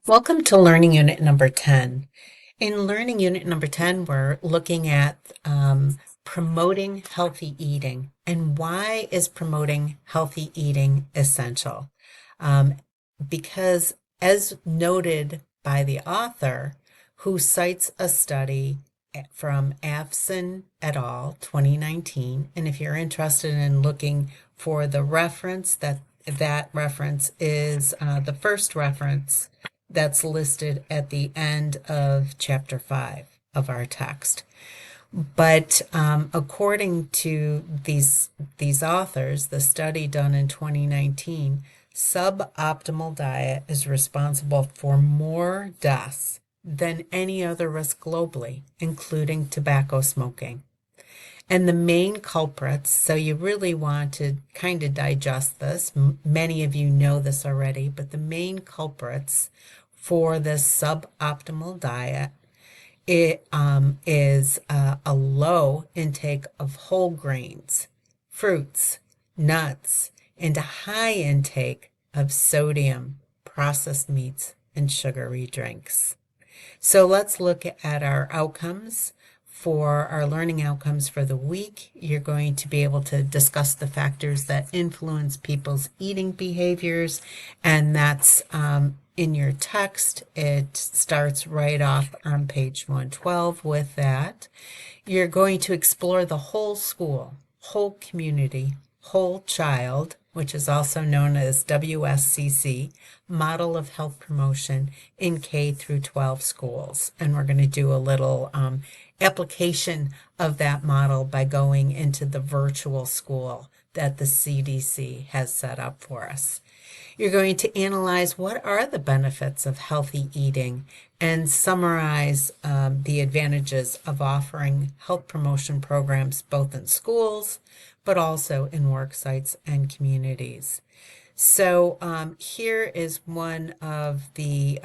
Welcome to Learning Unit number 10. In Learning Unit number 10, we're looking at promoting healthy eating and why is promoting healthy eating essential? Um, because as noted by the author, who cites a study from Afson et al. 2019, and if you're interested in looking for the reference, that reference is the first reference that's listed at the end of chapter 5 of our text. But according to these authors, the study done in 2019, suboptimal diet is responsible for more deaths than any other risk globally, including tobacco smoking. And the main culprits, so you really want to kind of digest this. Many of you know this already, but the main culprits for this suboptimal diet is a low intake of whole grains, fruits, nuts, and a high intake of sodium, processed meats, and sugary drinks. So let's look at our outcomes. For our learning outcomes for the week, you're going to be able to discuss the factors that influence people's eating behaviors, and that's in your text. It starts right off on page 112 with that. You're going to explore the whole school, whole community, whole child, which is also known as WSCC, model of health promotion in K through 12 schools. And we're going to do a little application of that model by going into the virtual school that the CDC has set up for us. You're going to analyze what are the benefits of healthy eating and summarize the advantages of offering health promotion programs both in schools but also in work sites and communities. So here is one of the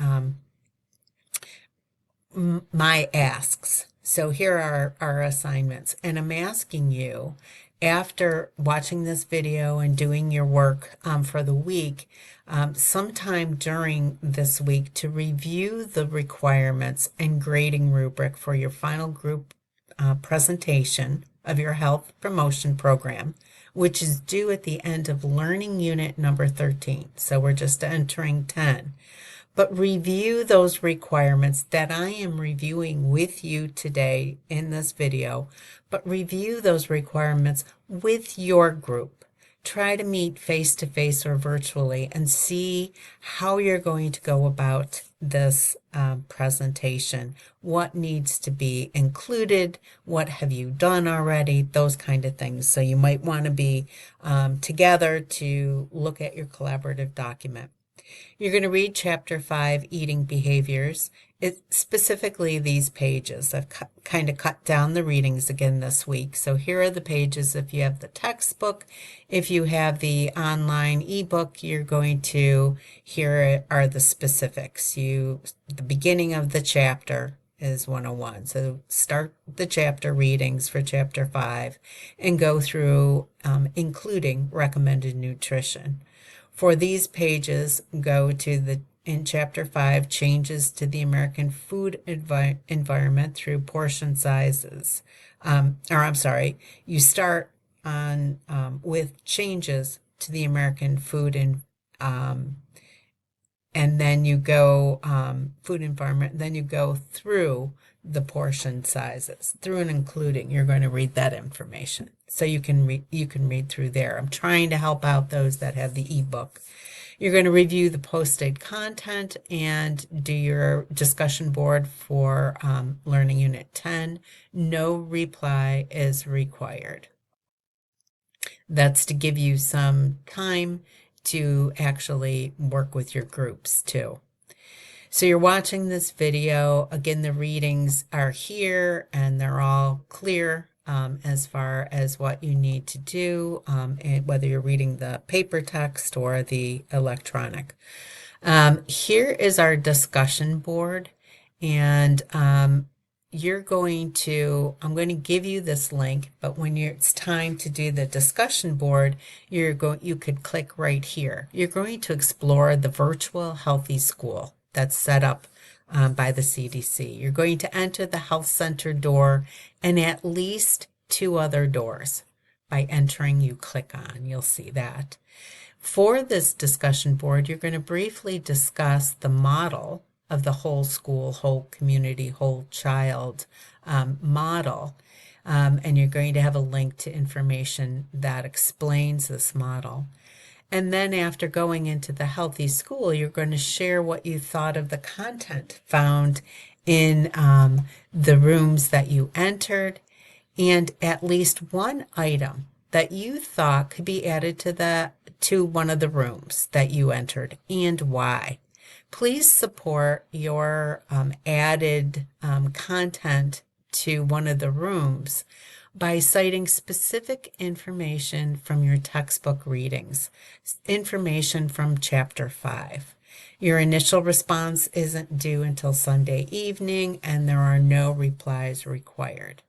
my asks. So here are our assignments, and I'm asking you, after watching this video and doing your work for the week, sometime during this week to review the requirements and grading rubric for your final group presentation of your health promotion program, which is due at the end of learning unit number 13. So we're just entering 10. But review those requirements that I am reviewing with you today in this video, but review those requirements with your group. Try to meet face-to-face or virtually and see how you're going to go about this presentation. What needs to be included? What have you done already? Those kind of things. So you might want to be together to look at your collaborative document. You're going to read Chapter 5, Eating Behaviors. Specifically these pages. I've kind of cut down the readings again this week. So here are the pages if you have the textbook. If you have the online ebook, you're going to, here are the specifics. The beginning of the chapter is 101. So start the chapter readings for Chapter 5 and go through including recommended nutrition. For these pages, go to in Chapter 5, changes to the American food environment through portion sizes. You start on with changes to the American food and then you go food environment, then you go through the portion sizes, through and including. You're going to read that information. So you can read through there. I'm trying to help out those that have the ebook. You're going to review the posted content and do your discussion board for Learning Unit 10. No reply is required. That's to give you some time to actually work with your groups too. So you're watching this video. Again, the readings are here and they're all clear as far as what you need to do, and whether you're reading the paper text or the electronic. Here is our discussion board, and I'm going to give you this link, but when it's time to do the discussion board, you could click right here. You're going to explore the virtual healthy school. that's set up by the CDC. You're going to enter the health center door and at least two other doors. By entering, you click on, you'll see that. For this discussion board, you're going to briefly discuss the model of the whole school, whole community, whole child model. And you're going to have a link to information that explains this model. And then after going into the healthy school, you're going to share what you thought of the content found in the rooms that you entered, and at least one item that you thought could be added to one of the rooms that you entered and why. Please support your added content to one of the rooms by citing specific information from your textbook readings, information from Chapter 5. Your initial response isn't due until Sunday evening, and there are no replies required.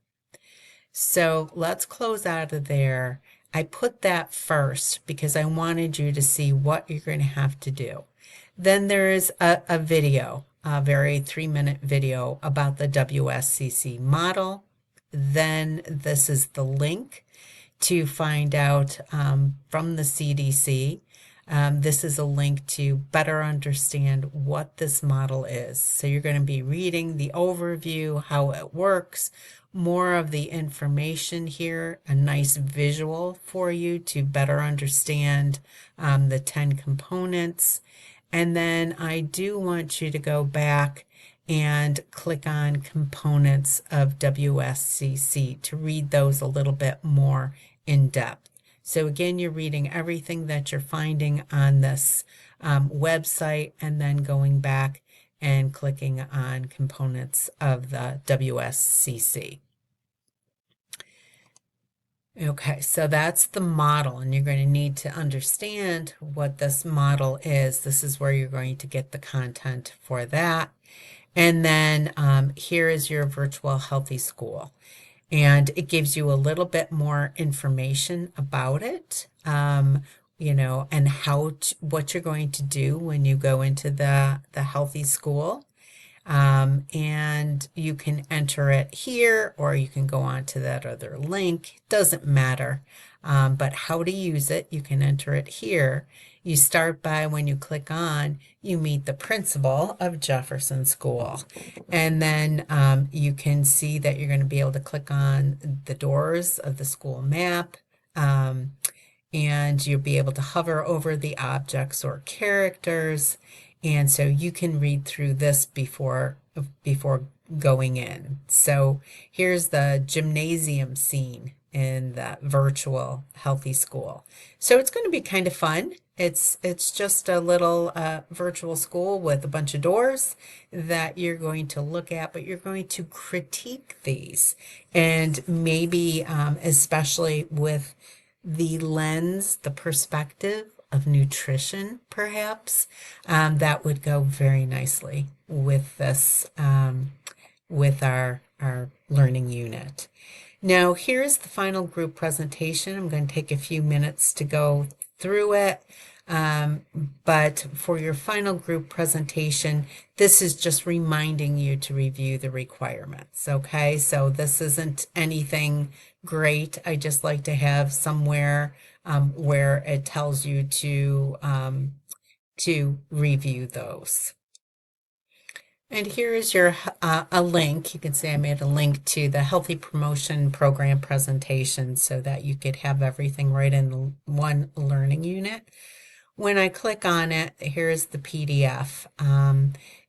So let's close out of there. I put that first because I wanted you to see what you're going to have to do. Then there is a video, a very 3-minute video about the WSCC model. Then this is the link to find out from the CDC. This is a link to better understand what this model is. So you're going to be reading the overview, how it works, more of the information here, a nice visual for you to better understand the 10 components. And then I do want you to go back and click on components of WSCC to read those a little bit more in depth. So again, you're reading everything that you're finding on this website and then going back and clicking on components of the WSCC. Okay, so that's the model, and you're going to need to understand what this model is. This is where you're going to get the content for that. And then here is your virtual healthy school. And it gives you a little bit more information about it, you know, and what you're going to do when you go into the healthy school. And you can enter it here, or you can go on to that other link. Doesn't matter. But how to use it, you can enter it here. You start by, when you click on, you meet the principal of Jefferson School. And then you can see that you're going to be able to click on the doors of the school map. And you'll be able to hover over the objects or characters. And so you can read through this before going in. So here's the gymnasium scene in the virtual healthy school. So it's going to be kind of fun. It's just a little virtual school with a bunch of doors that you're going to look at, but you're going to critique these, and maybe especially with the lens, the perspective of nutrition, perhaps, that would go very nicely with this, with our learning unit. Now, here's the final group presentation. I'm going to take a few minutes to go through it. But for your final group presentation, this is just reminding you to review the requirements, okay? So this isn't anything great. I just like to have somewhere where it tells you to review those. And here is your a link. You can see I made a link to the Healthy Promotion Program presentation so that you could have everything right in one learning unit. When I click on it, here's the PDF.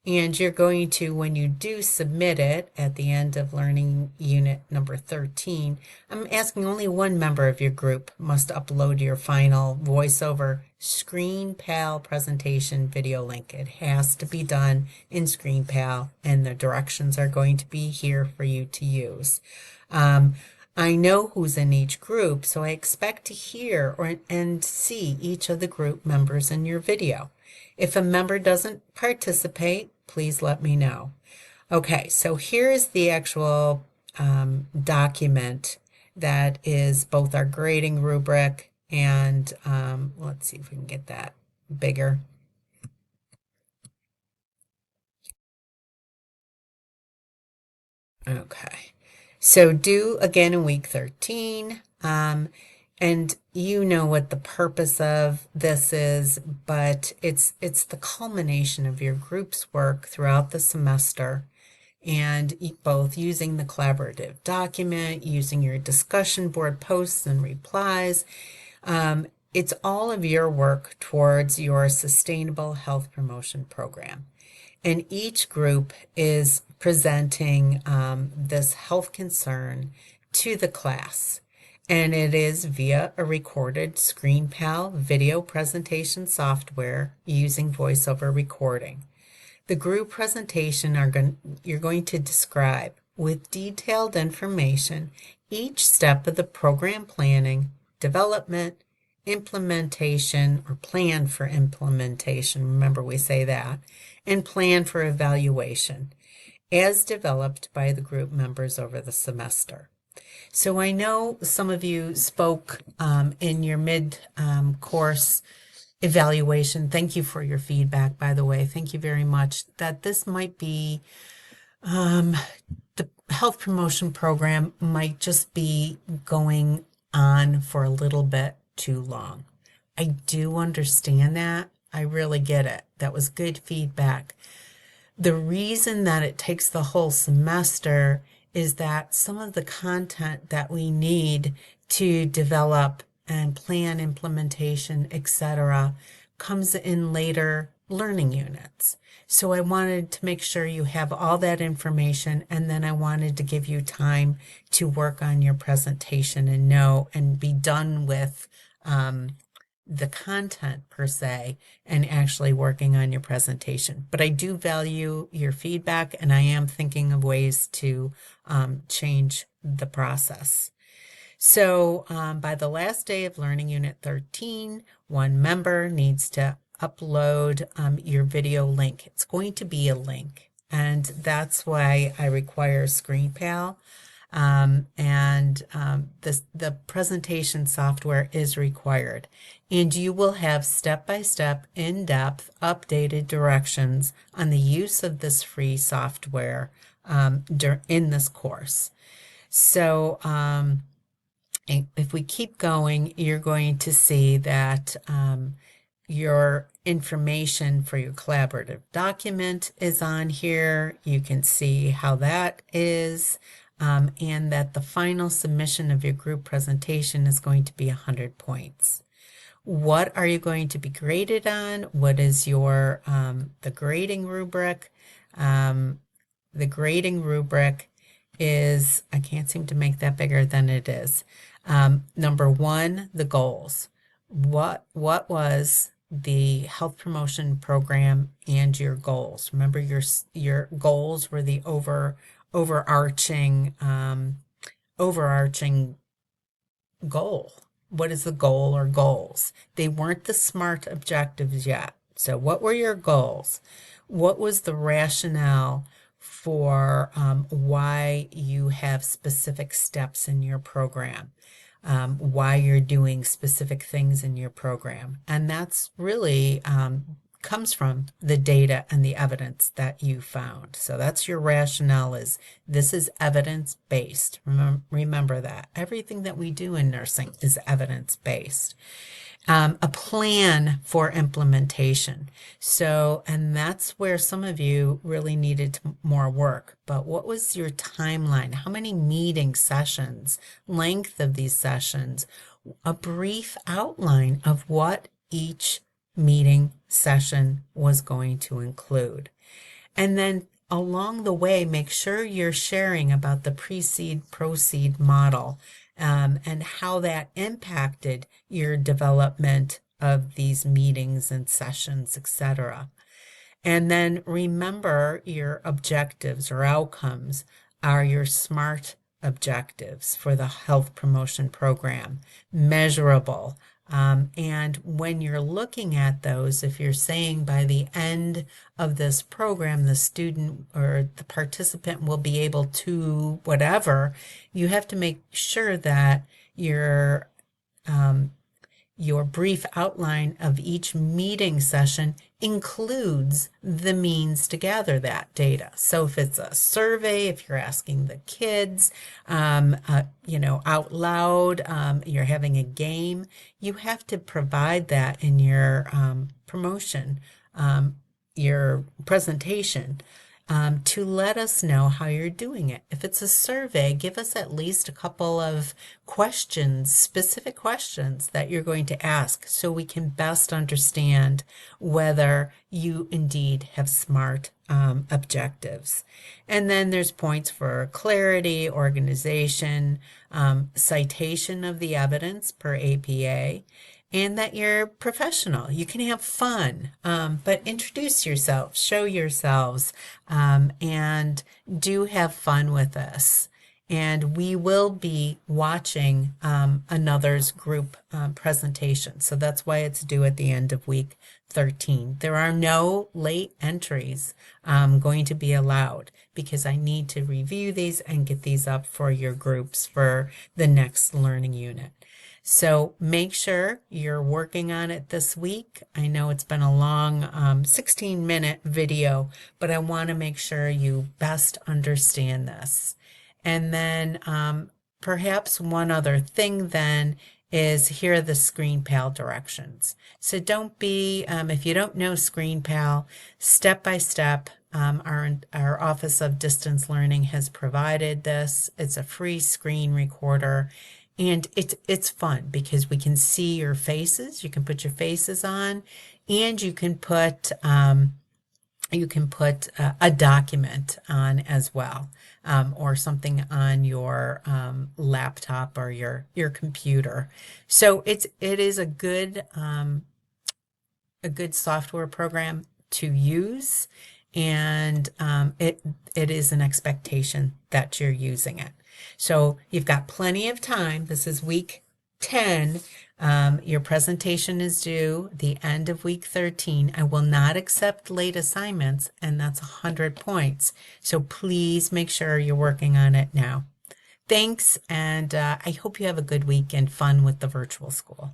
And you're going to, when you do submit it at the end of learning unit number 13, I'm asking only one member of your group must upload your final voiceover ScreenPal presentation video link. It has to be done in ScreenPal, and the directions are going to be here for you to use. I know who's in each group, so I expect to hear and see each of the group members in your video. If a member doesn't participate, please let me know. Okay, so here's the actual document that is both our grading rubric and let's see if we can get that bigger. Okay. So due again in week 13. And you know what the purpose of this is, but it's the culmination of your group's work throughout the semester and both using the collaborative document, using your discussion board posts and replies. It's all of your work towards your sustainable health promotion program. And each group is presenting this health concern to the class. And it is via a recorded ScreenPal video presentation software using voiceover recording. The group presentation you're going to describe with detailed information each step of the program planning, development, implementation, or plan for implementation. Remember, we say that, and plan for evaluation as developed by the group members over the semester. So I know some of you spoke in your mid-course evaluation. Thank you for your feedback, by the way. Thank you very much. That this might be, the health promotion program might just be going on for a little bit too long. I do understand that. I really get it. That was good feedback. The reason that it takes the whole semester is that some of the content that we need to develop and plan implementation, etc., comes in later learning units. So I wanted to make sure you have all that information, and then I wanted to give you time to work on your presentation and know and be done with the content per se and actually working on your presentation. But I do value your feedback, and I am thinking of ways to change the process. So by the last day of Learning Unit 13, one member needs to upload your video link. It's going to be a link, and that's why I require ScreenPal. The presentation software is required. And you will have step-by-step, in-depth, updated directions on the use of this free software in this course. So if we keep going, you're going to see that your information for your collaborative document is on here. You can see how that is, and that the final submission of your group presentation is going to be 100 points. What are you going to be graded on? What is your the grading rubric? The grading rubric is, I can't seem to make that bigger than it is. Number one, the goals. What was the health promotion program and your goals? Remember, your goals were the overarching goal. What is the goal or goals? They weren't the SMART objectives yet. So what were your goals? What was the rationale for why you have specific steps in your program? Why you're doing specific things in your program? And that's really comes from the data and the evidence that you found. So that's your rationale, is this is evidence-based. Remember that. Everything that we do in nursing is evidence-based. A plan for implementation. So, and that's where some of you really needed more work. But what was your timeline? How many meeting sessions? Length of these sessions? A brief outline of what each meeting session was going to include. And then along the way, make sure you're sharing about the precede proceed model and how that impacted your development of these meetings and sessions, etc. And then remember, your objectives or outcomes are your SMART objectives for the health promotion program, measurable. And when you're looking at those, if you're saying by the end of this program, the student or the participant will be able to whatever, you have to make sure that your brief outline of each meeting session includes the means to gather that data. So if it's a survey, if you're asking the kids, out loud, you're having a game, you have to provide that in your promotion, your presentation, to let us know how you're doing it. If it's a survey, give us at least a couple of questions, specific questions that you're going to ask so we can best understand whether you indeed have SMART objectives. And then there's points for clarity, organization, citation of the evidence per APA, and that you're professional. You can have fun, but introduce yourself, show yourselves, and do have fun with this. And we will be watching another's group presentation. So that's why it's due at the end of week 13. There are no late entries going to be allowed because I need to review these and get these up for your groups for the next learning unit. So make sure you're working on it this week. I know it's been a long 16-minute video, but I want to make sure you best understand this. And then perhaps one other thing then is here are the ScreenPal directions. So don't be, if you don't know ScreenPal, step by step, our Office of Distance Learning has provided this. It's a free screen recorder. And it's fun because we can see your faces. You can put your faces on, and you can put a document on as well, or something on your laptop or your computer. So it is a good software program to use, and it is an expectation that you're using it. So you've got plenty of time. This is week 10. Your presentation is due the end of week 13. I will not accept late assignments, and that's 100 points. So please make sure you're working on it now. Thanks, and I hope you have a good week and fun with the virtual school.